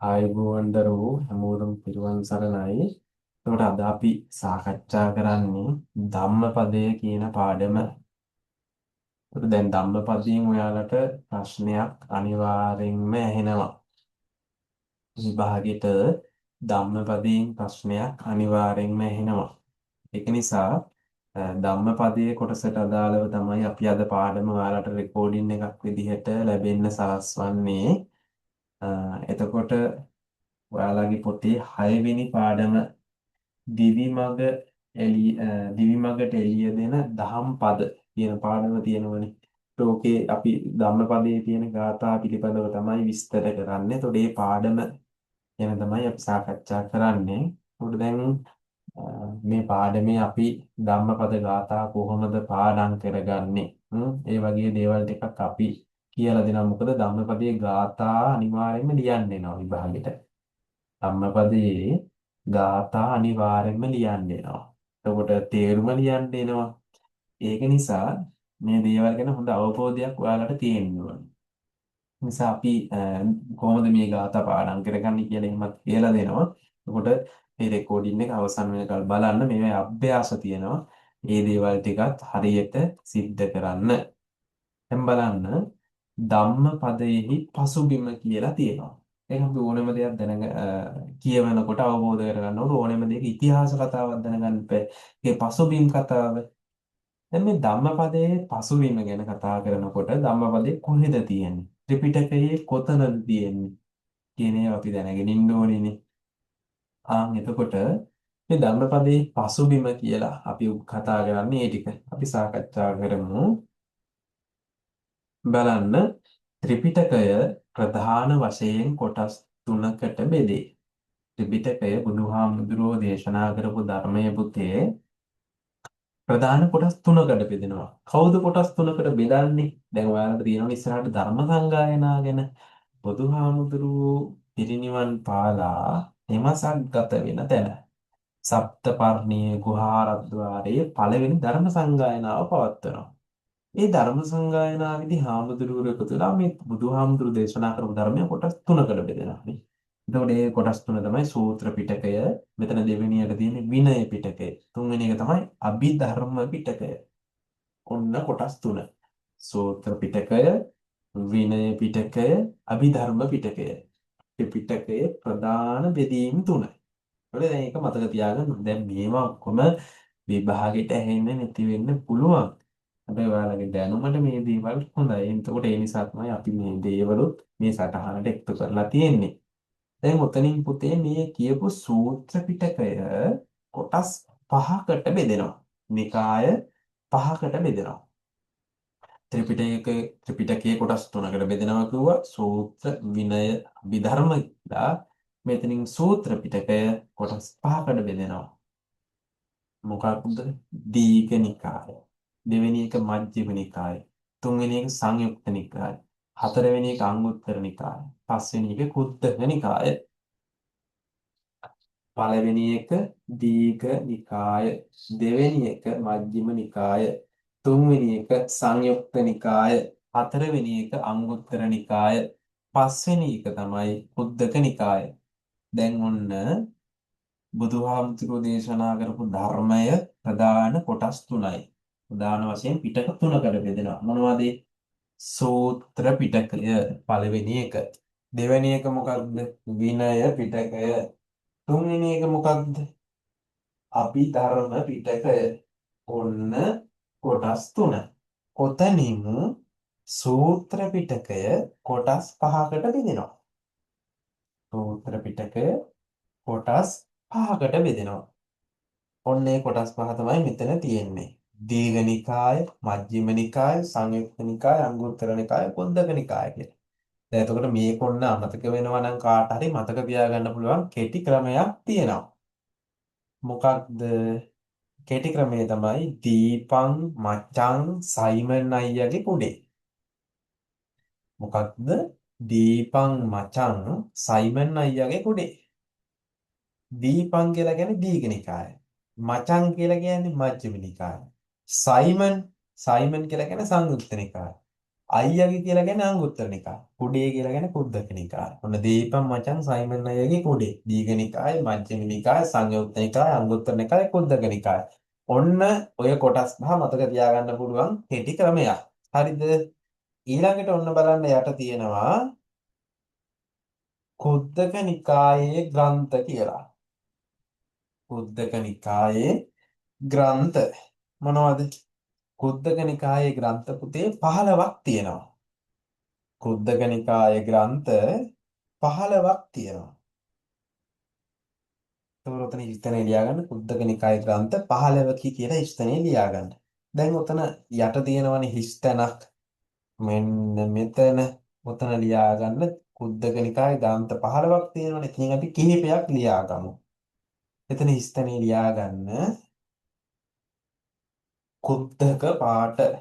ආයුබෝවන්දරෝ හැමෝටම පිරුවන් සරණයි. එතකොට අද අපි සාකච්ඡා කරන්නේ ධම්මපදය කියන පාඩම. එතකොට දැන් ධම්මපදයෙන් ඔයාලට ප්‍රශ්නයක් අනිවාර්යෙන්ම ඇහෙනවා. විභාගෙට ධම්මපදයෙන් ප්‍රශ්නයක් අනිවාර්යෙන්ම ඇහෙනවා. ඒක නිසා ධම්මපදයේ කොටසට අදාළව තමයි අපි අද පාඩම ඔයාලට රෙකෝඩින් එකක් විදිහට ලැබෙන්න සලස්වන්නේ. එතකොට ඔයාලගේ පොතේ 6 වෙනි පාඩම දිවිමග දිවිමගට එළිය දෙන දහම් පද කියන පාඩම තියෙනවනේ. ඒකේ අපි ධම්මපදයේ තියෙන ගාථා පිළිබඳව තමයි විස්තර කරන්නේ. ඒතකොට මේ පාඩම ගැන තමයි අපි සාකච්ඡා කරන්නේ. ඒකට දැන් මේ පාඩමේ අපි ධම්මපද ගාථා කොහොමද පාඩම් කරගන්නේ? ඒ වගේ දේවල් ටිකක් අපි කියලා දෙනවා. මොකද ධම්මපදයේ ගාථා අනිවාර්යයෙන්ම ලියන්න වෙනවා විභාගෙට. ධම්මපදයේ ගාථා අනිවාර්යයෙන්ම ලියන්න වෙනවා. එතකොට තේරුම ලියන්න වෙනවා. ඒක නිසා මේ දේවල් ගැන හොඳ අවබෝධයක් ඔයාලට තියෙන්න ඕනේ. නිසා අපි කොහොමද මේ ගාථා පාඩම් කරගන්නේ කියලා එහෙමත් කියලා දෙනවා. එතකොට මේ රෙකෝඩින් එක අවසන් වෙනකල් බලන්න මේවේ අභ්‍යාස තියෙනවා. මේ දේවල් ටිකත් හරියට සිද්ධ කරන්න. දැන් බලන්න ධම්මපදයෙහි පසුබිම කියලා තියෙනවා. ඒක අපි ඕනෑම දෙයක් කියවනකොට අවබෝධ කරගන්න ඕන ඕනෑම දෙයක ඉතිහාස කතාවක් දැනගන්න බෑ. ඒ පසුබිම් කතාව. දැන් මේ ධම්මපදයේ පසුබිම ගැන කතා කරනකොට ධම්මපදයේ කොහෙද තියෙන්නේ? ත්‍රිපිටකයේ කොතනද තියෙන්නේ? කියන ඒවා අපි දැනගෙන ඉන්න ඕනේනේ. එතකොට මේ ධම්මපදයේ පසුබිම කියලා අපි කතා කරන්නේ ඒ ටික. අපි සාකච්ඡා කරමු. බලන්න ත්‍රිපිටකය ප්‍රධාන වශයෙන් කොටස් තුනකට බෙදේ. ත්‍රිපිටකය බුදුහාමුදුරුවෝ දේශනා කරපු ධර්මයේ පුතේ ප්‍රධාන කොටස් තුනකට බෙදෙනවා. කවුද කොටස් තුනකට බෙදන්නේ? දැන් ඔයාලට තියෙනවා ඉස්සරහට ධර්ම සංගායනා ගැන. බුදුහාමුදුරුවෝ පිරිනිවන් පාලා එමසක් ගත වෙන තැන. සප්තපර්ණී ගුහාරද්වාරයේ පළවෙනි ධර්ම සංගායනාව පවත්වනවා. ඒ ධර්ම සංගායනාවේදී හාමුදුරුවෝ එකතු වෙලා මේ බුදුහාමුදුරු දේශනා කරපු ධර්මය කොටස් තුනකට බෙදෙනවා නේ. එතකොට මේ කොටස් තුන තමයි සූත්‍ර පිටකය, මෙතන දෙවෙනියට තියෙන විනය පිටකය, තුන්වෙනි එක තමයි අභිධර්ම පිටකය. ඔන්න කොටස් තුන. සූත්‍ර පිටකය, විනය පිටකය, අභිධර්ම පිටකය. මේ පිටකයේ ප්‍රධාන බෙදීම් තුනයි. ඒකද දැන් ඒක මතක තියාගන්න. දැන් මේවා ඔක්කොම විභාගෙට ඇහෙන්නේ නැති වෙන්න පුළුවන්. හැබැයි ඔයාලගේ දැනුමට මේ දේවල් හොඳයි. එතකොට ඒ නිසා තමයි අපි මේ දේවලුත් මේ සටහනට එකතු කරලා තියෙන්නේ. දැන් උතනින් පුතේ මේ කියපු සූත්‍ර පිටකය කොටස් පහකට බෙදෙනවා. නිකාය පහකට බෙදෙනවා. ත්‍රිපිටකයේ කොටස් තුනකට බෙදෙනවා කිව්වා. සූත්‍ර, විනය, අභිධර්ම කියලා. මෙතනින් සූත්‍ර පිටකය කොටස් පහකට බෙදෙනවා. මොකක්ද? දීඝ නිකාය. දෙවෙනි එක මජ්ක්‍ධිම නිකාය. තුන්වෙනි එක සංයුක්ත නිකාය. හතරවෙනි එක අංගුත්තර නිකාය. පස්වෙනි එක කුද්දක නිකාය. පළවෙනි එක දීඝ නිකාය. දෙවෙනි එක මජ්ක්‍ධිම නිකාය. තුන්වෙනි එක සංයුක්ත නිකාය. හතරවෙනි එක අංගුත්තර නිකාය. පස්වෙනි එක තමයි කුද්දක නිකාය. දැන් ඔන්න බුදුහාමුදුරුවෝ දේශනා කරපු ධර්මය ප්‍රධාන කොටස් තුනයි. ප්‍රධාන වශයෙන් පිටක තුනකට බෙදෙනවා. මොනවද? සූත්‍ර පිටකය පළවෙනි එක. දෙවෙනි එක මොකක්ද? විනය පිටකය. තුන්වෙනි එක මොකක්ද? අභිධර්ම පිටකය. ඔන්න කොටස් තුන. ඔතනින් සූත්‍ර පිටකය කොටස් පහකට බෙදෙනවා. සූත්‍ර පිටකය කොටස් පහකට බෙදෙනවා. ඔන්න ඒ කොටස් පහ තමයි මෙතන තියෙන්නේ. දීඝ නිකාය, මජ්ක්‍ධිම නිකාය, සංයුක්ත නිකාය, අංගුත්තර නිකාය, කුද්දක නිකාය කියලා. දැන් එතකොට මේක ඔන්න අමතක වෙනවා නම් කාට හරි මතක තියාගන්න පුළුවන් කෙටි ක්‍රමයක් තියෙනවා. මොකක්ද? කෙටි ක්‍රමය තමයි දීපං මචං සයිමන් අයියාගේ කුඩේ. මොකක්ද? දීපං මචං සයිමන් අයියාගේ කුඩේ. දීපං කියලා කියන්නේ දීඝ නිකාය. මචං කියලා කියන්නේ මජ්ක්‍ධිම නිකාය. සයිමන් කියලා කියන්නේ සංයුක්ත නිකාය. අයියගේ කියලා කියන්නේ අංගුත්තර නිකාය. කුඩේ කියලා කියන්නේ කුද්දක නිකාය. ඔන්න දීපම් මචං සයිමන් අයියගේ කුඩේ. දීඝ නිකාය, මජ්ක්‍ධිම නිකාය, සංයුත්ත නිකාය, අංගුත්තර නිකාය, කුද්දක නිකාය. ඔන්න ඔය කොටස් පහ මතක තියාගන්න පුළුවන් කෙටි ක්‍රමයක්. හරිද? ඊළඟට ඔන්න බලන්න යට තියෙනවා කුද්දක නිකායේ ග්‍රන්ථ කියලා. කුද්දක නිකායේ ග්‍රන්ථ මොනවද? කුද්දක නිකායේ ග්‍රන්ථ පුතේ 15ක් තියෙනවා. කුද්දක නිකායේ ග්‍රන්ථ 15ක් තියෙනවා. ඒතකොට ඔතන ඉස්තනේ ලියාගන්න කුද්දක නිකායේ ග්‍රන්ථ 15කි කියලා ඉස්තනේ ලියාගන්න. දැන් ඔතන යට තියෙනවනේ හිස් තැනක්. මෙන්න මෙතන ඔතන ලියාගන්න කුද්දක නිකායේ ග්‍රන්ථ 15ක් තියෙනවනේ. ඉතින් අපි කිහිපයක් ලියාගමු. එතන හිස්තනේ ලියාගන්න කුද්දක පාඨ.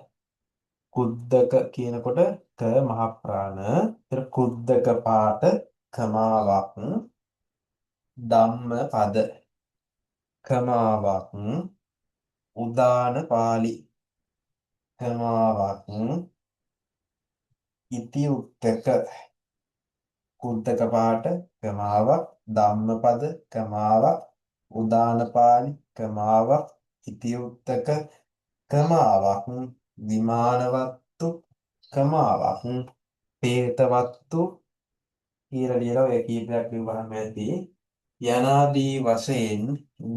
කුද්දක කියනකොට ක මහ ප්‍රාණ. ඒතර කුද්දක පාඨ කමාවක් ධම්ම පද කමාවක් උදාන පාළි කමාවක් ඉති උත්තක කුද්දක පාඨ කමාවක් ධම්මපද කමාවක් උදාන පාළි කමාවක් ඉති උත්තක කමාවක් විමානවත්තු කමාවක් පේතවත්තු කියලා ලියලා ඔය කීපයක් ලියවහම ඇති යනාදී වශයෙන්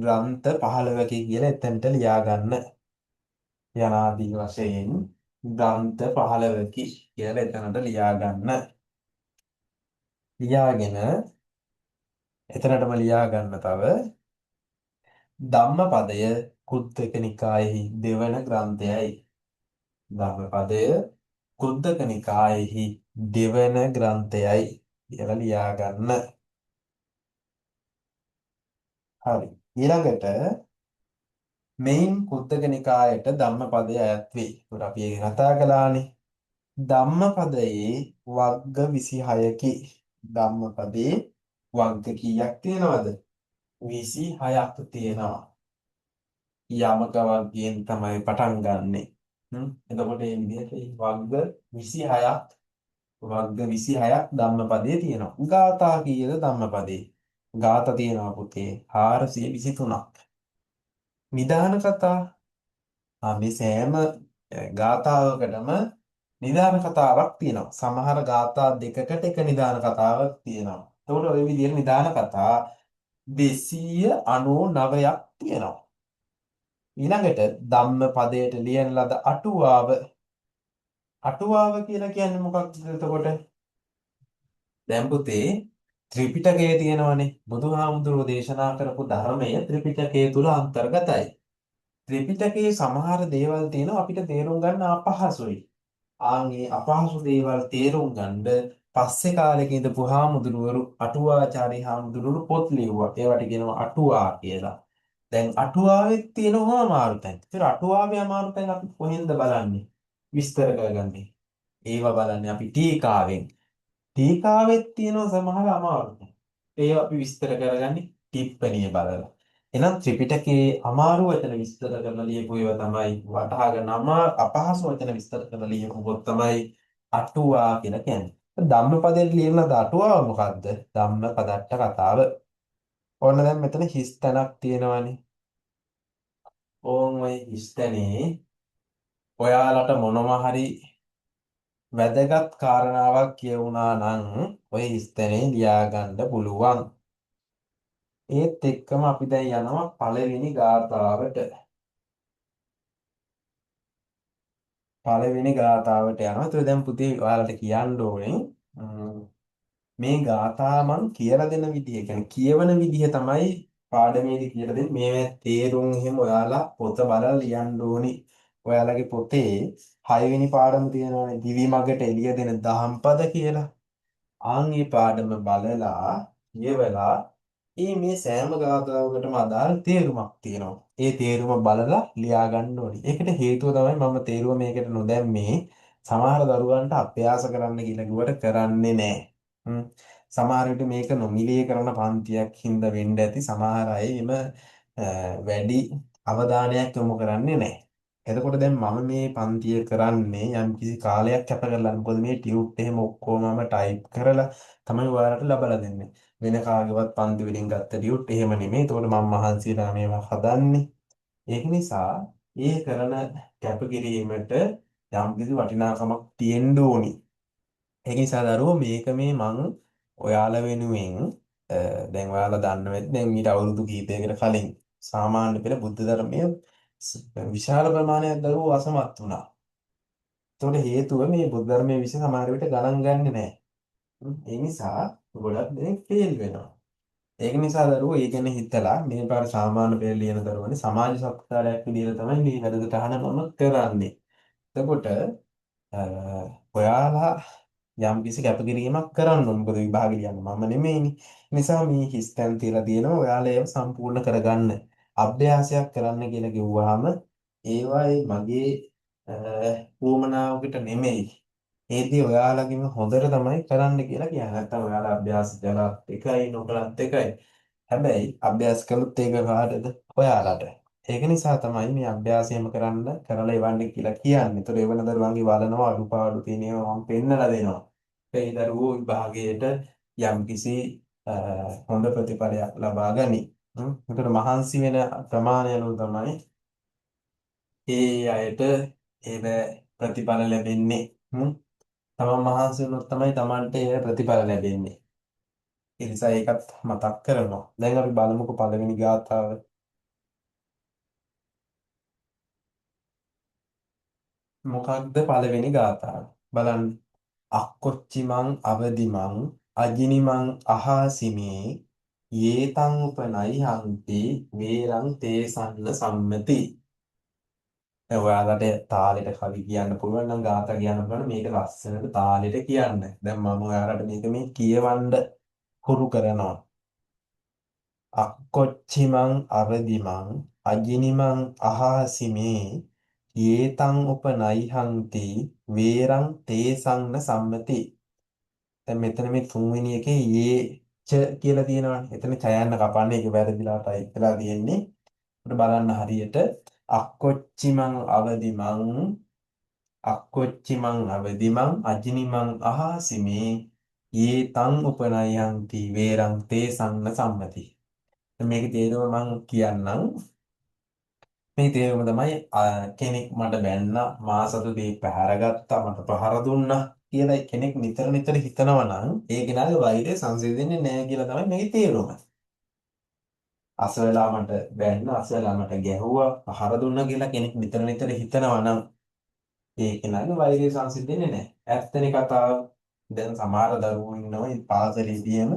ග්‍රන්ථ 15කි කියලා එතනට ලියාගන්න. යනාදී වශයෙන් ග්‍රන්ථ 15කි කියලා එතනට ලියාගන්න. ලියාගෙන එතනටම ලියාගන්න තව ධම්මපදය කුද්දක නිකායෙහි දෙවන ග්‍රන්ථයයි. ධම්මපදය කුද්දක නිකායෙහි දෙවන ග්‍රන්ථයයි කියලා ලියාගන්න. හරි. ඊළඟට මෙයින් කුද්දක නිකායට ධම්මපදය අයත් වේ. ඒකට අපි ඒක කතා කළානේ. ධම්මපදයේ වග්ග 26කි. ධම්මපදයේ වග්ග කීයක් තියෙනවද? 26ක් තියෙනවා. යමක වර්ගයෙන් තමයි පටන් ගන්නෙ. එතකොට මේ විදිහට වර්ග 26ක් ධම්මපදයේ තියෙනවා. ගාථා කීයද ධම්මපදයේ? ගාථා තියෙනවා පුතේ 423ක්. නිදාන කතා මේ සෑම ගාථාවකටම නිදාන කතාවක් තියෙනවා. සමහර ගාථා දෙකකට එක නිදාන කතාවක් තියෙනවා. එතකොට ওই විදිහට නිදාන කතා 299ක් තියෙනවා. ඊළඟට ධම්මපදයට ලියන ලද අටුවාව කියලා කියන්නේ මොකක්ද එතකොට? දැන් පුතේ ත්‍රිපිටකයේ තියෙනවනේ බුදුහාමුදුරුවෝ දේශනා කරපු ධර්මය ත්‍රිපිටකයේ තුල අන්තර්ගතයි. ත්‍රිපිටකයේ සමහර දේවල් තියෙනවා අපිට තේරුම් ගන්න අපහසුයි. ආන්ගේ අපහසු දේවල් තේරුම් ගන්න පස්සේ කාලෙක ඉඳපු හාමුදුරුවරු අටුවාචාර්ය හාමුදුරුවරු පොත් ලියුවා. ඒවට කියනවා අටුවා කියලා. දැන් අටුවාවෙත් තියෙනවා අමාරු තැන්. ඒතර අටුවාවේ අමාරු තැන් අපි කොහෙන්ද බලන්නේ? විස්තර කරගන්නේ. ඒවා බලන්නේ අපි ටීකාවෙන්. ටීකාවෙත් තියෙනවා සමහර අමාරු තැන්. ඒවා අපි විස්තර කරගන්නේ ටිප්පණිය බලලා. එහෙනම් ත්‍රිපිටකයේ අමාරු වචන විස්තර කරලා ලියපු ඒවා තමයි වටහා ගන්න අපහසු වචන විස්තර කරලා ලියපු පොත් තමයි අටුවා කියලා කියන්නේ. ධම්මපදයට ලියන ලද අටුවාව මොකද්ද? ධම්මපදට්ට කතාව. ඕන්න දැන් මෙතන හිස් තැනක් තියෙනවානේ. ඕන් ඔය හිස් තැනේ ඔයාලට මොනවා හරි වැදගත් කාරණාවක් කියවුණා නම් ඔය හිස් තැනේ ලියාගන්න පුළුවන්. ඒත් එක්කම අපි දැන් යනවා පළවෙනි ගාථාවට. පළවෙනි ගාථාවට යනවා. ඒතර දැන් පුතේ ඔයාලට කියන්න ඕනේ මේ ගාථා මං කියලා දෙන විදිය, කියන්නේ කියවන විදිය තමයි පාඩමේදී කියලා දෙන්නේ. මේ තේරුම් එහෙම ඔයාලා පොත බලලා ලියන්න ඕනි. ඔයාලගේ පොතේ 6 වෙනි පාඩම තියෙනවානේ දිවි මගට එළිය දෙන දහම්පද කියලා. ආන්ගේ පාඩම බලලා කියවලා මේ සෑම ගාථාවකටම අදාළ තේරුමක් තියෙනවා. ඒ තේරුම බලලා ලියා ගන්න ඕනේ. ඒකට හේතුව තමයි මම තේරුම මේකට නොදැම්මේ. සමහර දරුවන්ට අභ්‍යාස කරන්න කියලා කිව්වට කරන්නේ නැහැ. සමහර විට මේක නොමිලේ කරන පන්තියක් හින්දා වෙන්න ඇති. සමහර අය එම වැඩි අවධානයක් යොමු කරන්නේ නැහැ. එතකොට දැන් මම මේ පන්තිය කරන්නේ යම් කිසි කාලයක් කැප කරලා. මොකද මේ ටියුට් එහෙම ඔක්කොම මම ටයිප් කරලා තමයි ඔයාලට ලබලා දෙන්නේ. වෙන කාගේවත් පන්ති වලින් ගත්ත ටියුට් එහෙම නෙමෙයි. එතකොට මම මහන්සිලා මේවා හදන්නේ. ඒක නිසා ඒ කරන කැපකිරීමට යම් කිසි වටිනාකමක් තියෙන්න ඕනි. ඒක නිසා දරුවෝ මේක මේ මං ඔයාලා වෙනුවෙන් දැන් ඔයාලා දන්නවා ඇති දැන් මීට අවුරුදු කිහිපයකට කලින් සාමාන්‍ය පෙළ බුද්ධ ධර්මයේ විශාල ප්‍රමාණයක් දරුවෝ අසමත් වුණා. ඒකට හේතුව මේ බුද්ධ ධර්මයේ විශේෂ සමහර විට ගණන් ගන්නේ නැහැ. ඒ නිසා ගොඩක් දෙනෙක් ෆේල් වෙනවා. ඒක නිසා දරුවෝ ඒ ගැන හිතලා මේ පාර සාමාන්‍ය පෙළ ලියන දරුවනේ සමාජ සත්කාරයක් විදිහට තමයි මේ වැඩසටහන මම කරන්නේ. එතකොට ඔයාලා යම් කිසි කැපකිරීමක් කරන්න ඕන. මොකද විභාගෙ ලියන්න මම නෙමෙයිනේ. නිසා මේ හිස්තැන් තියලා තියෙනවා. ඔයාලා ඒව සම්පූර්ණ කරගන්න. අභ්‍යාසයක් කරන්න කියලා කිව්වහම ඒවයි මගේ උවමනාවකට නෙමෙයි. ඒදී ඔයාලගෙම හොඳට තමයි කරන්න කියලා කියන්නේ. නැත්තම් ඔයාලා අභ්‍යාස කරත් එකයි නොකරත් එකයි. හැබැයි අභ්‍යාස කළොත් ඒක කාටද? ඔයාලට. ඒක නිසා තමයි මේ අභ්‍යාසයම කරන්න කරලා එවන්න කියලා කියන්නේ. ඒතර එවන දරුවන්ගේ වළනවා අඩුපාඩු තියෙනවා මම පෙන්නලා දෙනවා. ඒ දරුවෝ විභාගයට යම්කිසි හොඳ ප්‍රතිඵලයක් ලබා ගනි. ඒතර මහන්සි වෙන ප්‍රමාණය අනුව තමයි ඒ අයට ඒ ප්‍රතිඵල ලැබෙන්නේ. තමන් මහන්සි වුණොත් තමයි තමන්ට ඒ ප්‍රතිඵල ලැබෙන්නේ. ඒ නිසා ඒකත් මතක් කරනවා. දැන් අපි බලමුකෝ පළවෙනි ගාථාව. මොකක්ද පළවෙනි ගාථාව? බලන්න. අක්කොච්චිමං අවදිමං අජිනිමං අහාසිමේ යේතං උපනයි හන්ති වේරං තේසන්න සම්මති. දැන් ඔයාලට තාලෙට කවි කියන්න පුළුවන් නම් ගාථා කියන්න පුළුවන් මේක ලස්සනට තාලෙට කියන්න. දැන් මම ඔයාලට මේක මේ කියවන්න හුරු කරනවා. අක්කොච්චිමං අවදිමං අජිනිමං අහාසිමේ යේතං උපනයිහන්ති වේරං තේසංන සම්මති. දැන් මෙතන මේ තුන්වෙනි එකේ යේ ච කියලා තියෙනවානේ. එතන ඡයන්න කපන්නේ ඒක වැරදිලා ටයිප් වෙලා තියෙන්නේ. අපිට බලන්න හරියට අක්කොච්චිමං අවදිමං අක්කොච්චිමං අවදිමං අජිනිමං අහාසිමේ යේතං උපනයන්ති වේරං තේසංන සම්මති. මේකේ තේරුම මම කියන්නම්. මේ තේරුම තමයි කෙනෙක් මට බැන්නා මා සතු දේ පැහැරගත්තා මට ප්‍රහාර දුන්නා කියලා කෙනෙක් නිතර නිතර හිතනවා නම් ඒ කෙනාගේ වෛරය සංසිඳෙන්නේ නැහැ කියලා තමයි මේකේ තේරුම. අසවලා මට බැන්නා අසවලා මට ගැහුවා පහර දුන්නා කියලා කෙනෙක් නිතර නිතර හිතනවා නම් ඒ කෙනාගේ වෛරය සංසිඳෙන්නේ නැහැ. ඇත්තනේ කතාව. දැන් සමහර දරුවෝ ඉන්නවා මේ පාසලේදීම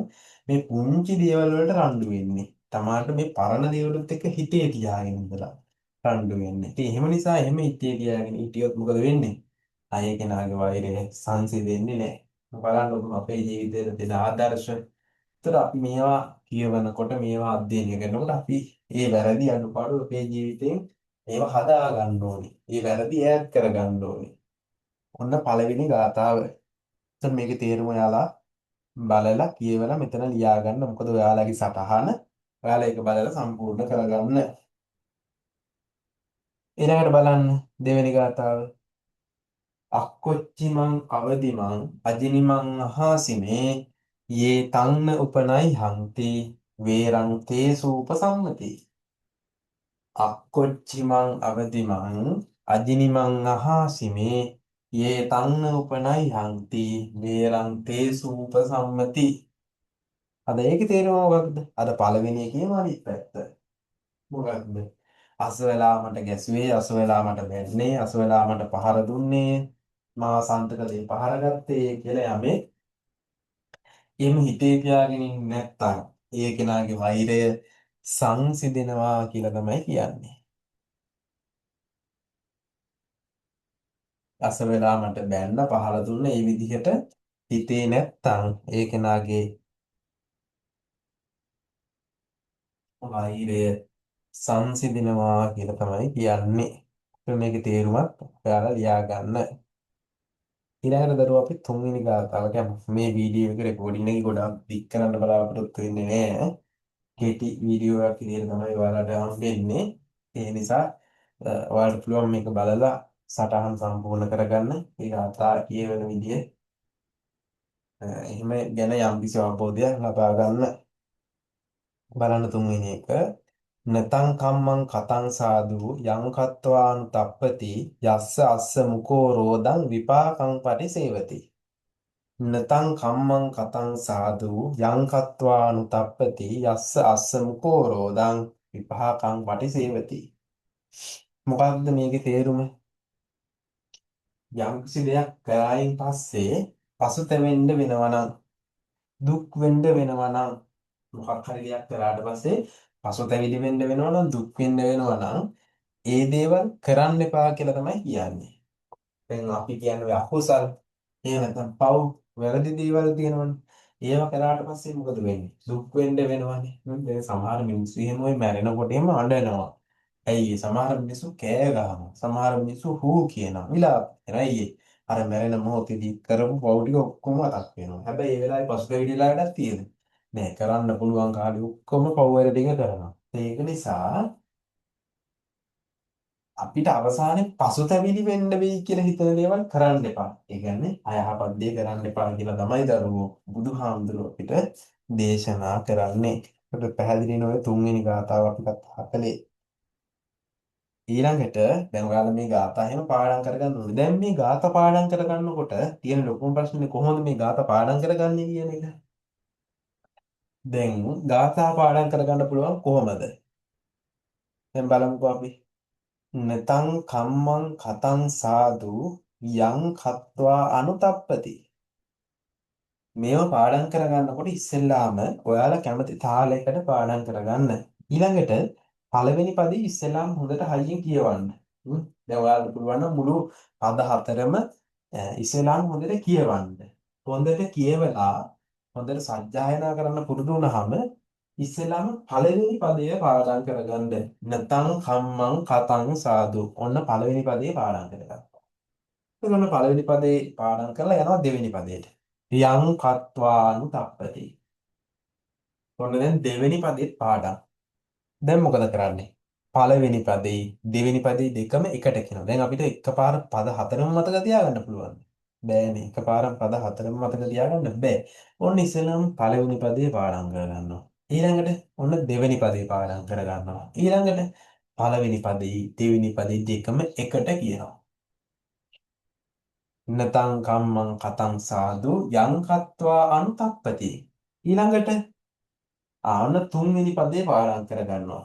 මේ පුංචි දේවල් වලට රණ්ඩු වෙන්නේ. තමාට මේ පරණ දේවලුත් එක්ක හිතේ තියාගෙන ඉඳලා රණ්ඩු වෙන්නේ. ඉතින් එහෙම නිසා එහෙම හිතේ තියාගෙන හිටියොත් මොකද වෙන්නේ? අය කෙනාගේ වෛරය සංසිඳෙන්නේ නැහැ. බලන්න අපේ ජීවිතයේ දෙන ආදර්ශ. ඒතර අපි මේවා කියවනකොට මේවා අධ්‍යයනය කරනකොට අපි මේ වැරදි අඩුපාඩු අපේ ජීවිතයෙන් ඒවා හදා ගන්න ඕනේ. මේ වැරදි ඈඩ් කර ගන්න ඕනේ. ඔන්න පළවෙනි ගාථාව. එතන මේකේ තේරුම ඔයාලා බලලා කියවලා මෙතන ලියා ගන්න. මොකද ඔයාලගේ සටහන ඔයාලා ඒක බලලා සම්පූර්ණ කරගන්න. ඊළඟට බලන්න දෙවෙනි ගාථාව. අක්කොච්චිමං අවදිමං අජිනිමං අහාසිනේ යේ තන්න උපනයි හන්ති වේරං තේසූපසම්මති. අක්කොච්චිමං අවදිමං අජිනිමං අහාසිමේ යේ තන්න උපනයි හන්ති වේරං තේසූපසම්මති. අද ඒකේ තේරුම මොකක්ද? අද පළවෙනි එකේම අනිත් පැත්ත. මොකක්ද? අසවලා මට ගැසුවේ අසවලා මට බැන්නේ අසවලා මට පහර දුන්නේ මා සන්තකලේ පහර ගත්තේ කියලා යමේ එහෙම හිතේ තියාගෙන ඉන්නේ නැත්තම් ඒ කෙනාගේ වෛරය සංසිඳෙනවා කියලා තමයි කියන්නේ. අසවලා මට බැන්න පහර දුන්න ඒ විදිහට හිතේ නැත්තම් ඒ කෙනාගේ වෛරය සංසිඳෙනවා කියලා තමයි කියන්නේ. මේකේ තේරුමත් ඔයාලා ලියා ගන්න. ඊළඟට දරුවෝ අපි තුන්වෙනි ගාථාවට යමු. මේ වීඩියෝ එක රෙකෝඩින් එක ගොඩක් දික් කරන්න බලාපොරොත්තු වෙන්නේ නෑ. කෙටි වීඩියෝ එකක් විදිහට තමයි ඔයාලට හම්බෙන්නේ. ඒ නිසා ඔයාලට පුළුවන් මේක බලලා සටහන් සම්පූර්ණ කරගන්න. ඒ ගාථා කියවන විදිය එහෙම ගැන යම්කිසි අවබෝධයක් ලබා ගන්න. බලන්න තුන්වෙනි එක. නතං කම්මං කතං සාදු යං කତ୍වානුතප්පති යස්ස අස්ස මුකෝ රෝදං විපාකං පටිසේවති. නතං කම්මං කතං සාදු යං කତ୍වානුතප්පති යස්ස අස්ස මුකෝ රෝදං විපාකං පටිසේවති. මොකක්ද මේකේ තේරුම? යම්කිසි දෙයක් කරායින් පස්සේ පසුතැවෙන්න වෙනවා නම්, දුක් වෙන්න වෙනවා නම්, මොකක් හරි දෙයක් කරාට පස්සේ පසුතැවිලි වෙන්න වෙනවා නම්, දුක් වෙන්න වෙනවා නම් ඒ දේවල් කරන්න එපා කියලා තමයි කියන්නේ. දැන් අපි කියන්නේ ඔය අකුසල්, එහෙම නැත්නම් පව්, වැරදි දේවල් තියෙනවනේ. ඒවා කරාට පස්සේ මොකද වෙන්නේ? දුක් වෙන්න වෙනවනේ. දැන් සමහර මිනිස්සු එහෙම ඔය මැරෙනකොට එහෙම අඬනවා. ඇයි ඒ? සමහර මිනිස්සු කෑ ගහනවා. සමහර මිනිස්සු හූ කියනවා. විලාප කරනවා. ඇයි ඒ? අර මැරෙන මොහොතේදී කරපු පව් ටික ඔක්කොම මතක් වෙනවා. හැබැයි ඒ වෙලාවේ පසුතැවිලිලාටත් තියෙනවා. නෑ, කරන්න පුළුවන් කාලේ ඔක්කොම පව් වල ටික කරනවා. ඒක නිසා අපිට අවසානයේ පසුතැවිලි වෙන්න වෙයි කියලා හිතන දේවල් කරන්න එපා. ඒ කියන්නේ අයහපත් දේ කරන්න එපා කියලා තමයි දරුවෝ බුදුහාමුදුරුවෝ අපිට දේශනා කරන්නේ. ඒකට පැහැදිලි නොවේ තුන්වෙනි ගාථාව අපි කතා කළේ. ඊළඟට දැන් ඔයාලා මේ ගාථා එහෙම පාඩම් කරගන්න ඕනේ. දැන් මේ ගාථා පාඩම් කරගන්නකොට තියෙන ලොකුම ප්‍රශ්නේ කොහොමද මේ ගාථා පාඩම් කරගන්නේ කියන එක. දැන් ගාථා පාඩම් කරගන්න පුළුවන් කොහොමද? දැන් බලමුකෝ අපි. නතං කම්මං කතං සාදු යං කତ୍වා අනුතප්පති. මේව පාඩම් කරගන්නකොට ඉස්සෙල්ලාම ඔයාලා කැමති තාලයකට පාඩම් කරගන්න. ඊළඟට පළවෙනි පදේ ඉස්සෙල්ලාම හොඳට හයියෙන් කියවන්න. දැන් ඔයාලට පුළුවන් නම් මුළු පද හතරම ඉස්සෙල්ලාම හොඳට කියවන්න. හොඳට කියවලා හොඳට සජ්ජායනා කරන්න පුරුදු වුණාම ඉස්සෙල්ලාම පළවෙනි පදය පාඩම් කරගන්න. නතං කම්මං කතං සාදු. ඔන්න පළවෙනි පදේ පාඩම් කරගන්න. එතකොට පළවෙනි පදේ පාඩම් කරලා යනවා දෙවෙනි පදයට. යං කତ୍වානු තප්පති. ඔන්න දැන් දෙවෙනි පදෙත් පාඩම්. දැන් මොකද කරන්නේ? පළවෙනි පදේ දෙවෙනි පදේ දෙකම එකට කියනවා. දැන් අපිට එකපාර පද හතරම මතක තියාගන්න පුළුවන්. බෑනේ. එකපාරම පද හතරම මතක තියාගන්න බෑ. ඔන්න ඉස්සෙල්ලාම පළවෙනි පදේ පාඩම් කරගන්නවා. ඊළඟට ඔන්න දෙවෙනි පදේ පාඩම් කරගන්නවා. ඊළඟට පළවෙනි පදේ දෙවෙනි පදේ දෙකම එකට කියනවා. නතං කම්මං කතං සාදු යං කତ୍වා අනුතප්පති. ඊළඟට ආන තුන්වෙනි පදේ පාඩම් කරගන්නවා.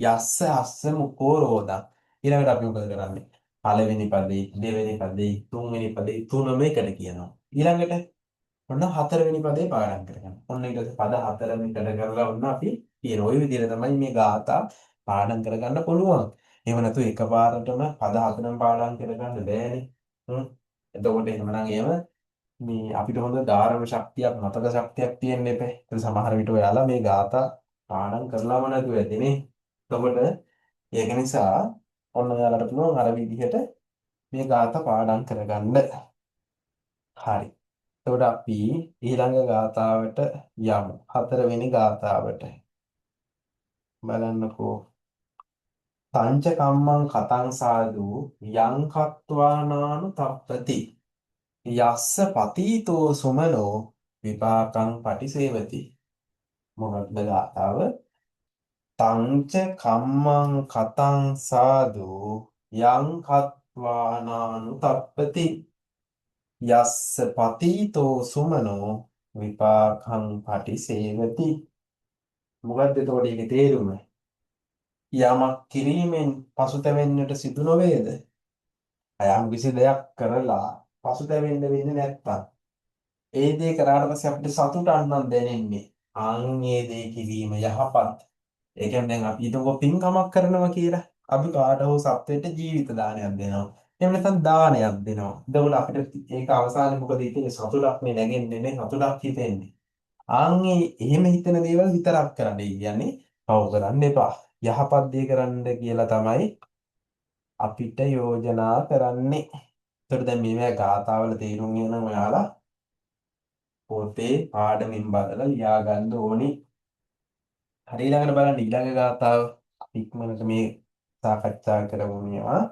යස්ස අස්ස මුකෝ රෝදං. ඊළඟට අපි මොකද කරන්නේ? පළවෙනි පදේ දෙවෙනි පදේ තුන්වෙනි පදේ තුනම එකට කියනවා. ඊළඟට ඔන්න හතරවෙනි පදේ පාඩම් කරගන්න. ඔන්න ඊට පස්සේ පද හතරම එකට කරලා ඔන්න අපි කියන ওই විදිහට තමයි මේ ගාථා පාඩම් කරගන්න පුළුවන්. එහෙම නැතු එකපාරටම පද හතරම පාඩම් කරගන්න බෑනේ. එතකොට එහෙමනම් එහෙම මේ අපිට හොඳ ධාරණ ශක්තියක් මතක ශක්තියක් තියෙන්න එපේ. ඒක සමහර විට ඔයාලා මේ ગાථා පාඩම් කරලාම නැතුව ඇතිනේ. එතකොට ඒක නිසා ඔන්න ඔයාලට පුළුවන් අර විදිහට මේ ગાථා පාඩම් කරගන්න. හරි. එතකොට අපි ඊළඟ ગાථාවට යමු. හතරවෙනි ગાථාවට. බලන්නකෝ. තංච කම්මං කතං සාදු යං කତ୍වානානු තප්පති යස්ස පතීතෝ සුමනෝ විපාකං පටිසේවති. මොකක්ද ගාථාව? තංච කම්මං කතං සාදු යං කତ୍වානානුතප්පති යස්ස පතීතෝ සුමනෝ විපාකං පටිසේවති. මොකක්ද එතකොට ඒකේ තේරුම? යමක් කිරීමෙන් පසුතැවෙන්නට සිදු නොවේද? යම් කිසි දෙයක් කරලා පසුතැවෙන්න වෙන්නේ නැත්තම් ඒ දේ කරාට පස්සේ අපිට සතුටක් නම් දැනෙන්නේ. ඒ දේ කිරීම යහපත්. ඒ කියන්නේ දැන් අපි හිතමු පින්කමක් කරනවා කියලා. අපි කාට හෝ සත්වෙට ජීවිත දානයක් දෙනවා. එහෙම නැත්නම් දානයක් දෙනවා. එතකොට අපිට ඒක අවසානයේ මොකද හිතෙන්නේ? සතුටක් නේ නැගෙන්නේ නේ. සතුටක් හිතෙන්නේ. එහෙම හිතන දේවල් විතරක් කරන්න. ඒ කියන්නේ පව් කරන්න එපා. යහපත් දේ කරන්න කියලා තමයි අපිට යෝජනා කරන්නේ. ඒතකොට දැන් මේවා ගාථාවල තේරුම් ගන්න ඔයාලා පොතේ පාඩමින් බලලා ලියා ගන්න ඕනි. හරි ඊළඟට බලන්න ඊළඟ ගාථාව ඉක්මනට මේ සාකච්ඡා කරමු මේවා.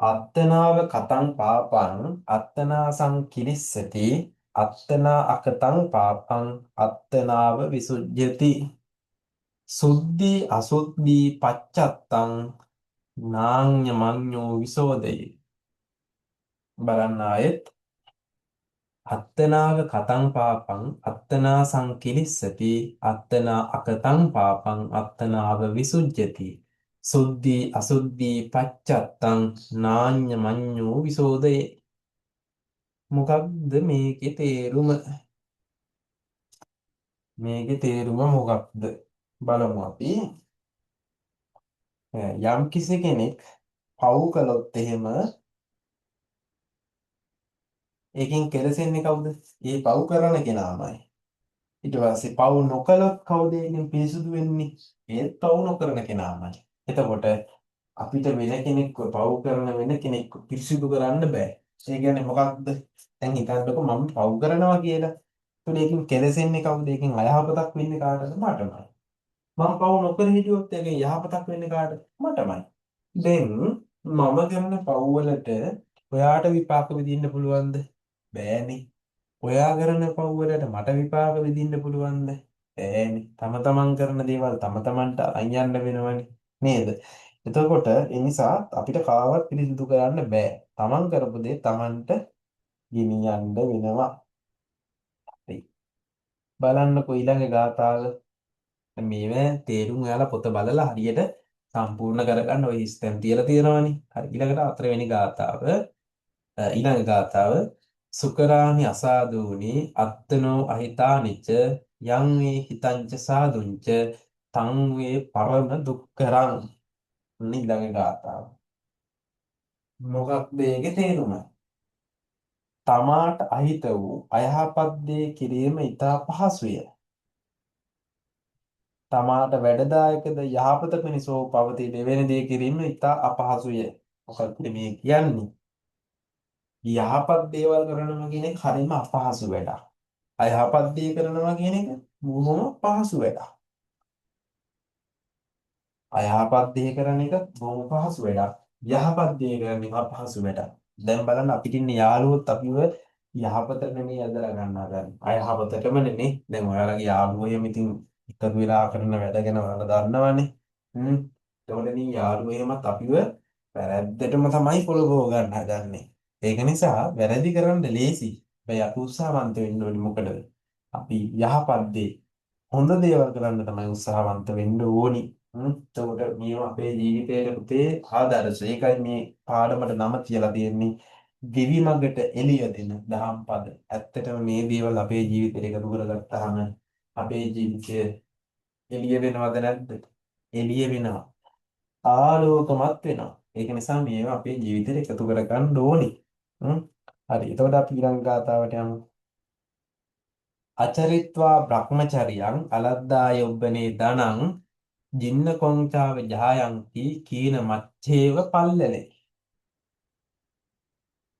අත්තනාව කතං පාපං අත්තනා සංකිරිස්සති අත්තනා අකතං පාපං අත්තනාව විසුජ්ජති සුද්ධි අසුද්ධි පච්චත්තං නාඤ්ඤ මඤ්ඤෝ විසෝදේ. බලන්න ආයෙත්. අත්තනාව කතං පාපං අත්තනා සංකිලිස්සති අත්තනා අකතං පාපං අත්තනාව විසුජ්ජති සුද්ධි අසුද්ධි පච්චත්තං නාඤ්ඤ මඤ්ඤෝ විසෝදේ. මොකක්ද මේකේ තේරුම? මේකේ තේරුම මොකක්ද බලමු අපි. යම් කිසි කෙනෙක් පව් කළොත් එහෙම ඒකෙන් කෙලසෙන්නේ කවුද? ඒ පව් කරන කෙනාමයි. ඊට පස්සේ පව් නොකළොත් කවුද ඒකෙන් පිරිසුදු වෙන්නේ? ඒත් පව් නොකරන කෙනාමයි. එතකොට අපිට වෙන කෙනෙක්ව පව් කරන වෙන කෙනෙක්ව පිරිසුදු කරන්න බෑ. ඒ කියන්නේ මොකක්ද? දැන් හිතන්නකො මම පව් කරනවා කියලා. එතකොට ඒකෙන් කෙලසෙන්නේ කවුද? ඒකෙන් අයහපතක් වෙන්නේ කාටද? මටමයි. මම පව් නොකර හිටියොත් ඒකෙන් යහපතක් වෙන්නේ කාටද? මටමයි. දැන් මම කරන පව් වලට ඔයාට විපාක විඳින්න පුළුවන්ද? බෑනේ. ඔයා කරන පව් වලට මට විපාක විඳින්න පුළුවන්ද? බෑනේ. තම තමන් කරන දේවල් තම තමන්ට අරන් යන්න වෙනවනේ. නේද? එතකොට ඒ නිසා අපිට කාවත් පිළිසිදු කරන්න බෑ. තමන් කරපු දේ තමන්ට ගෙනියන්න වෙනවා. හරි. බලන්නකො ඊළඟ ගාථාව. මේව තේරුම් ඔයාලා පොත බලලා හරියට සම්පූර්ණ කරගන්න ඔය ස්ටෙම් තියලා තියෙනවනේ. හරි. ඊළඟට 4 වෙනි ගාථාව. ඊළඟ ගාථාව සුකරානි අසාදූනි අත්තනෝ අහිතානිච යං වේ හිතංච සාදුංච තං වේ පරම දුක්කරං. ඊළඟ ගාථාව. මොකක්ද ඒකේ තේරුම? තමාට අහිත වූ අයහපත් දේ කිරීම ඉතා පහසුය. තමාට වැඩදායකද යහපත පිණිස හෝ පවතින එවැනි දේ කිරීම ඉතා අපහසුය. මොකක්ද මේ කියන්නේ? යහපත් දේවල් කරනවා කියන එක හරිම අපහසු වැඩක්. අයහපත් දේ කරනවා කියන එක බොහොම පහසු වැඩක්. අයහපත් දේ කරන එක බොහොම පහසු වැඩක්. යහපත් දේ කරන එක අපහසු වැඩක්. දැන් බලන්න අපිට ඉන්න යාළුවොත් අපිව යහපතට නෙමෙයි ඇදලා ගන්නවා දැන්. අයහපතටම නෙමෙයි. දැන් ඔයාලගේ යාළුවෝ එහෙම ඉතින් එකතු වෙලා කරන වැඩ ගැන ඔයාලා දන්නවනේ. හ්ම්. එතකොට ඉතින් යාළුවෝ එහෙමත් අපිව වැරද්දටම තමයි පොළඹව ගන්න හදන්නේ. ඒක නිසා වැරදි කරන්න ලේසි. හැබැයි අපි උත්සාහවන්ත වෙන්න ඕනේ මොකටද? අපි යහපත් දේ හොඳ දේවල් කරන්න තමයි උත්සාහවන්ත වෙන්න ඕනි. එතකොට මේවා අපේ ජීවිතයේ පුතේ ආදර්ශ. ඒකයි මේ පාඩමට නම තියලා තියෙන්නේ. දිවි මඟට එළිය දෙන දහම් පද. ඇත්තටම මේ දේවල් අපේ ජීවිතයට එකතු කරගත්තාම අපේ ජීවිතය එළිය වෙනවද නැද්ද? එළිය වෙනවා. ආලෝකමත් වෙනවා. ඒක නිසා මේවා අපේ ජීවිතයට එකතු කරගන්න ඕනි. හ්ම්. හරි. එතකොට අපි ඊළඟ ගාථාවට යමු. අචරිත්වා බ්‍රහ්මචරියං අලද්දා යොබ්බනේ දනං ජින්න කොංචාව ජායන්ති කීන මච්ඡේව පල්ලලේ.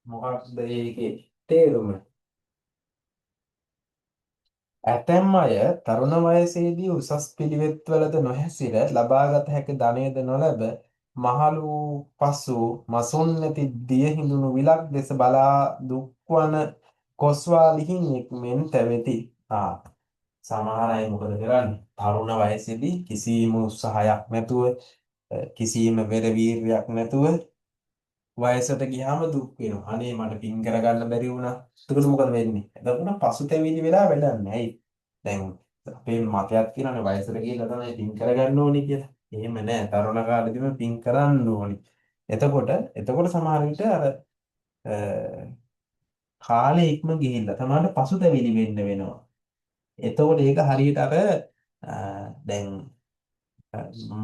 මොකක්ද ඒකේ තේරුම? ඇතැම් අය තරුණ වයසේදී උසස් පිළිවෙත්වලද නොහැසිර ලබාගත හැකි ධනයද නොලැබ මහලු වූ පසු මසුන් නැති දිය හිඳුණු විලක් දෙස බලා දුක්වන කොස්වාලිහිණියෙක් මෙන් තැවෙති. සමහර අය මොකද කරන්නේ? තරුණ වයසේදී කිසිම උත්සාහයක් නැතුව කිසිම වෙර වීර්යයක් නැතුව වයසට ගියාම දුක් වෙනවා. අනේ මට පින් කරගන්න බැරි වුණා. එතකොට මොකද වෙන්නේ? එතකොට පසුතැවිලි වෙලා වැඩක් නැහැ. දැන් අපේ මතයක් කියනනේ වයසට ගිහලා තමයි පින් කරගන්න ඕනේ කියලා. එහෙම නෑ. තරුණ කාලෙදිම පින් කරන්න ඕනේ. එතකොට සමහර විට අර කාලේ ඉක්ම ගිහිල්ලා තමයි පසුතැවිලි වෙන්න වෙනවා. එතකොට ඒක හරියට අර දැන්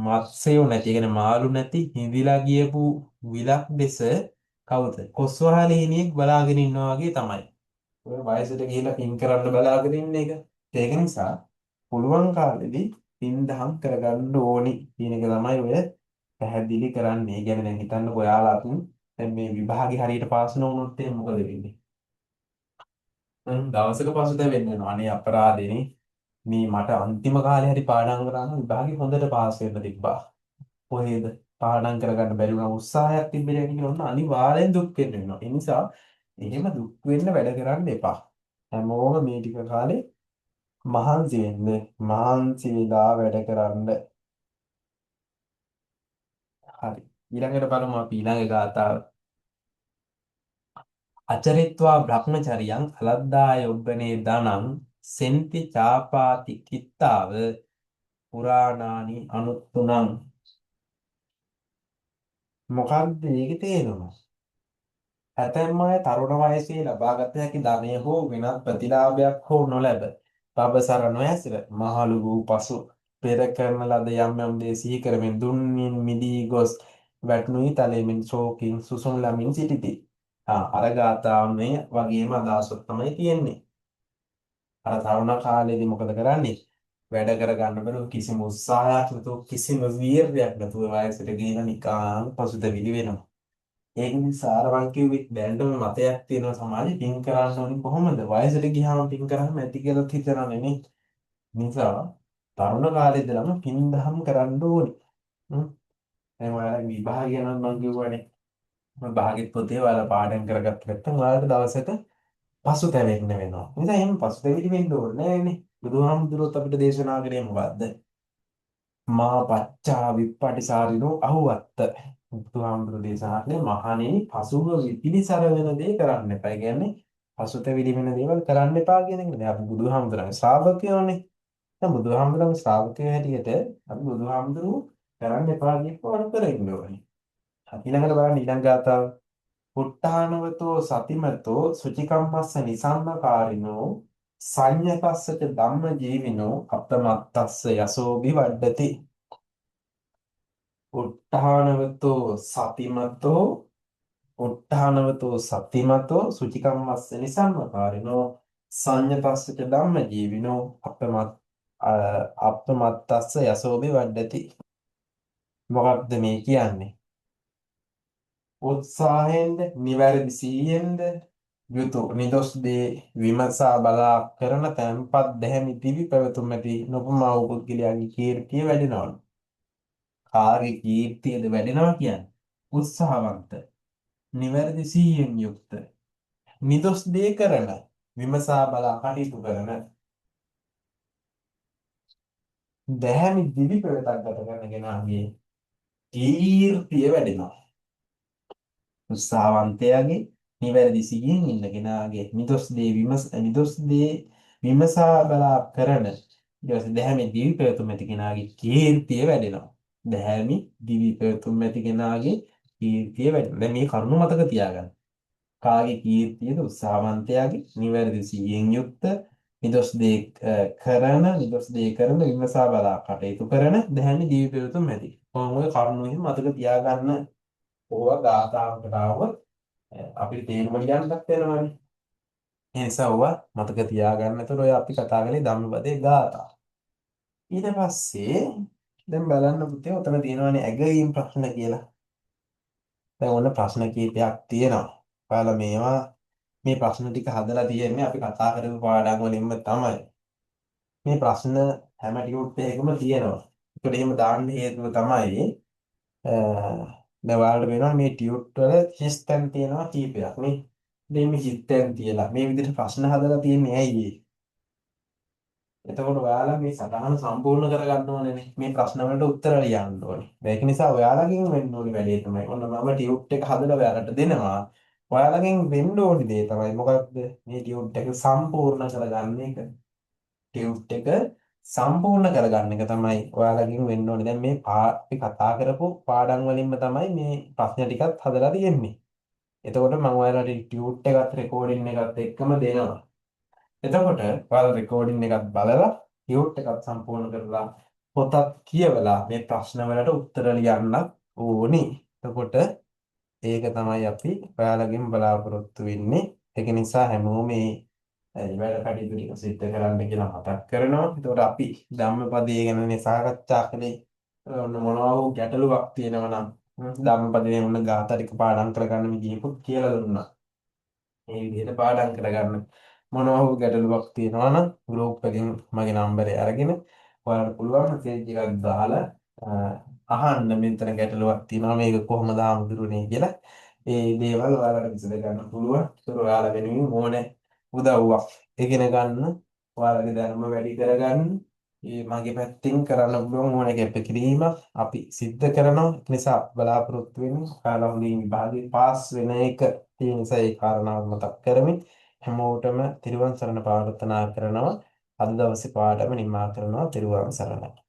මත්ස්‍යෝ නැති, ඒ කියන්නේ මාළු නැති හිඳිලා ගියපු විලක් දෙස කවුද? කොස්වහලේ හිණියෙක් බලාගෙන ඉන්නවා වගේ තමයි. ඔය වයසට ගිහිල්ලා පින් කරන්න බලාගෙන ඉන්න එක. ඒක නිසා පුළුවන් කාලෙදී පින් දහම් කරගන්න ඕනි කියන එක තමයි ඔය පැහැදිලි කරන්නේ. ඒ කියන්නේ දැන් හිතන්නකෝ ඔයාලා දැන් මේ විභාගේ හරියට පාස් නොවුනොත් එහෙනම් මොකද වෙන්නේ? දවසක පසුතැවෙන්න වෙනවා. අනේ අපරාධෙනේ. මේ මට අන්තිම කාලේ හරි පාඩම් කරා නම් විභාගේ හොඳට පාස් වෙන්න තිබ්බා. කොහෙද පාඩම් කරගන්න බැරි වුණා උත්සාහයක් තිබෙන්නේ නැහැ කියලා ඔන්න අනිවාර්යෙන් දුක් වෙනවා. ඒ නිසා එහෙම දුක් වෙන්න වැඩ කරන්න එපා. හැමෝම මේ ටික කාලේ මහන්සි වෙන්න මහන්සි වෙලා වැඩ කරන්න. හරි. ඊළඟට බලමු අපි ඊළඟ ගාථාව. අචරිත්වා බ්‍රහ්මචරියං අලද්දාය උබ්බනේ දනං සෙන්ති චාපාති කිත්තාව පුරාණානි අනුත්තුනං. මොකක්ද මේකේ තේරුම? ඇතැම් අය තරුණ වයසේ ලබාගත හැකි ධනය හෝ වෙනත් ප්‍රතිලාභයක් හෝ නොලැබ බබසර නොඇසිර මහලු වූ පසු පෙර කරන ලද යම් යම් දේ සිහි කරමින් දුන්නින් මිදී ගොස් වැට්නුයි තලෙමින් ශෝකින් සුසුම් ලමින් සිටිති. අර ගාථාව මේ වගේම අදහසක් තමයි තියෙන්නේ. අර තරුණ කාලේදී මොකද කරන්නේ? වැඩ කරගන්න බැරුව කිසිම උත්සාහයක් නැතුව කිසිම වීර්යයක් නැතුව වයසට ගිහින් නිකාන් පසුතැවිලි වෙනවා. ඒක නිසා අර මං කිව්වේ දැනටම මතයක් තියෙනවා සමාජෙ පින් කරන්න ඕනි කොහොමද? වයසට ගියාම පින් කරන්න ඇති කියලා හිතනනේ නේ. නිසා තරුණ කාලේ ඉඳලම පින් දහම් කරන්න ඕනි. හ්ම්. දැන් ඔයාලා විභාගය නම් මං කිව්වනේ. භාගෙත් පොතේ ඔයාලා පාඩම් කරගත්ත නැත්නම් ඔයාලට දවසක පසුතැවෙන්න වෙනවා. නිසා එහෙම පසුතැවිලි වෙන්න ඕනේ නෑනේ. බුදුහාමුදුරුවෝත් අපිට දේශනා කරේ මොකද්ද? මා පච්චා විප්පටිසාරිනෝ අහුවත්ත. බුදුහාමුදුරුවෝ දේශනා කළේ මහණෙනි පසුව විපිලිසර වෙන දේ කරන්න එපා. ඒ කියන්නේ පසුතැවිලි වෙන දේවල් කරන්න එපා කියන එක නේ. අපි බුදුහාමුදුරන්ගේ ශ්‍රාවකයෝනේ. දැන් බුදුහාමුදුරන්ගේ ශ්‍රාවකයෝ හැටියට අපි බුදුහාමුදුරුවෝ කරන්න එපා කියපුවා කරන්න ඕනේ. ඊළඟට බලන්න ඊළඟ ගාථාව. පුට්ඨානවතෝ සතිමතෝ සුචිකම්මස්ස නිසන්නකාරිනෝ සංඤතස්සච ධම්ම ජීවිනෝ අප්‍රමත්තස්ස යසෝබි වඩ්ඩති. උට්ඨානවතෝ සතිමතෝ උට්ඨානවතෝ සතිමතෝ සුචිකම්මස්ස නිසන්නකාරිනෝ සංඤතස්සච ධම්ම ජීවිනෝ අප්‍රමත්තස්ස යසෝබි වඩ්ඩති. මොකක්ද මේ කියන්නේ? උත්සාහයෙන්ද නිවැරදි සිහියෙන්ද යුතු නිදොස් දේ විමසා බලා කරන තැන්පත් දැහැමි දිවි පැවතුම් ඇති නොපමා වූ පුද්ගලයාගේ කීර්තිය වැඩෙනවලු. කාගේ කීර්තියද වැඩෙනවා කියන්නේ? උත්සාහවන්ත, නිවැරදි සිහියෙන් යුක්ත, නිදොස් දේ කරන, විමසා බලා කටයුතු කරන, දැහැමි දිවි පැවතක් ගත කරන කෙනාගේ කීර්තිය වැඩෙනවා. උත්සාහවන්තයාගේ නිවැරදි සිහියෙන් ඉන්න කෙනාගේ නිදොස් දේ විමසා බලා කරන ඊට පස්සේ දැහැමි දිවි පැවතුම් ඇති කෙනාගේ කීර්තිය වැඩෙනවා. දැහැමි දිවි පැවතුම් ඇති කෙනාගේ කීර්තිය වැඩෙනවා. දැන් මේ කරුණු මතක තියාගන්න. කාගේ කීර්තියද? උත්සාහවන්තයාගේ නිවැරදි සිහියෙන් යුක්ත නිදොස් දේ කරන විමසා බලා කටයුතු කරන දැහැමි දිවි පැවතුම් ඇති. කොහොම ඔය කරුණු එහෙම මතක තියාගන්න. ඕවා ගාථාවකට આવොත් අපිට තේරුම ගන්නත් වෙනවනේ. ඒ නිසා ඕවා මතක තියාගන්න. ඒතර ඔය අපි කතා කරේ ධම්මපදයේ ගාථා. ඊට පස්සේ දැන් බලන්න පුතේ උතන තියෙනවානේ ඇගීම් ප්‍රශ්න කියලා. දැන් ඔන්න ප්‍රශ්න කීපයක් තියෙනවා. ඔයාලා මේ ප්‍රශ්න ටික හදලා තියෙන්නේ අපි කතා කරපු පාඩම් වලින්ම තමයි. මේ ප්‍රශ්න හැම ටියුට් එකකම තියෙනවා. ඒකට එහෙම දාන්න හේතුව තමයි දැන් ඔයාලට වෙනවා මේ ටියුට් වල හිස් තැන් තියෙනවා කීපයක් නේ. ඉතින් මේ හිස් තැන් තියලා මේ විදිහට ප්‍රශ්න හදලා තියෙන්නේ ඇයි ඒ? එතකොට ඔයාලා මේ සටහන සම්පූර්ණ කරගන්න ඕනේ මේ ප්‍රශ්න වලට උත්තර ලියන්න ඕනේ. ඒක නිසා ඔයාලගෙන් වෙන්න ඕනේ වැඩේ තමයි. ඔන්න මම ටියුට් එක හදලා ඔයාලට දෙනවා. ඔයාලගෙන් වෙන්න ඕනේ දේ තමයි මොකක්ද? මේ ටියුට් එක සම්පූර්ණ කරගන්න එක. ටියුට් එක සම්පූර්ණ කරගන්න එක තමයි ඔයාලගෙන් වෙන්න ඕනේ. දැන් මේ අපි කතා කරපු පාඩම් වලින්ම තමයි මේ ප්‍රශ්න ටිකත් හදලා තියෙන්නේ. එතකොට මම ඔයාලට ටියුට් එකත් රෙකෝඩින් එකත් එක්කම දෙනවා. එතකොට ඔයාලා රෙකෝඩින් එකත් බලලා ටියුට් එකත් සම්පූර්ණ කරලා පොතත් කියවලා මේ ප්‍රශ්න වලට උත්තර ලියන්න ඕනේ. එතකොට ඒක තමයි අපි ඔයාලගෙන් බලාපොරොත්තු වෙන්නේ. ඒක නිසා හැමෝම මේ වැඩ කටයුතු ටික සිද්ධ කරන්න කියලා මතක් කරනවා. එතකොට අපි ධම්මපදයේ ගැනනේ සාකච්ඡා කළේ. ඔන්න මොනවා වූ ගැටලුවක් තියෙනවා නම් ධම්මපදයේ ඔන්න ගාථා ටික පාඩම් කරගන්න විදිහකුත් කියලා දුන්නා. මේ විදිහට පාඩම් කරගන්න. මොනවා හෝ ගැටලුවක් තියෙනවා නම් ගෲප් එකෙන් මගේ නම්බරය අරගෙන ඔයාලට පුළුවන් මෙසේජ් එකක් දාලා අහන්න මෙතන ගැටලුවක් තියෙනවා මේක කොහොමද ආමුදුරුනේ කියලා. ඒ දේවල් ඔයාලට විසඳ ගන්න පුළුවන්. ඒක ඔයාලා වෙනුවෙන් ඕනේ උදව්වක් ඉගෙන ගන්න, ඔයාලගේ දැනුම වැඩි කරගන්න. මගේ පැත්තෙන් කරන්න පුළුවන් ඕනේ කැපකිරීමක් අපි සිද්ධ කරනවා. ඒ නිසා බලාපොරොත්තු වෙන්නේ ඔයාලා හොඳින් විභාගේ පාස් වෙන එක. ඒ නිසා ඒ කාරණාව මතක් කරමින් හැමෝටම තිරුවන් සරණ ප්‍රාර්ථනා කරනවා. අද දවසේ පාඩම නිමා කරනවා. තිරුවන් සරණයි.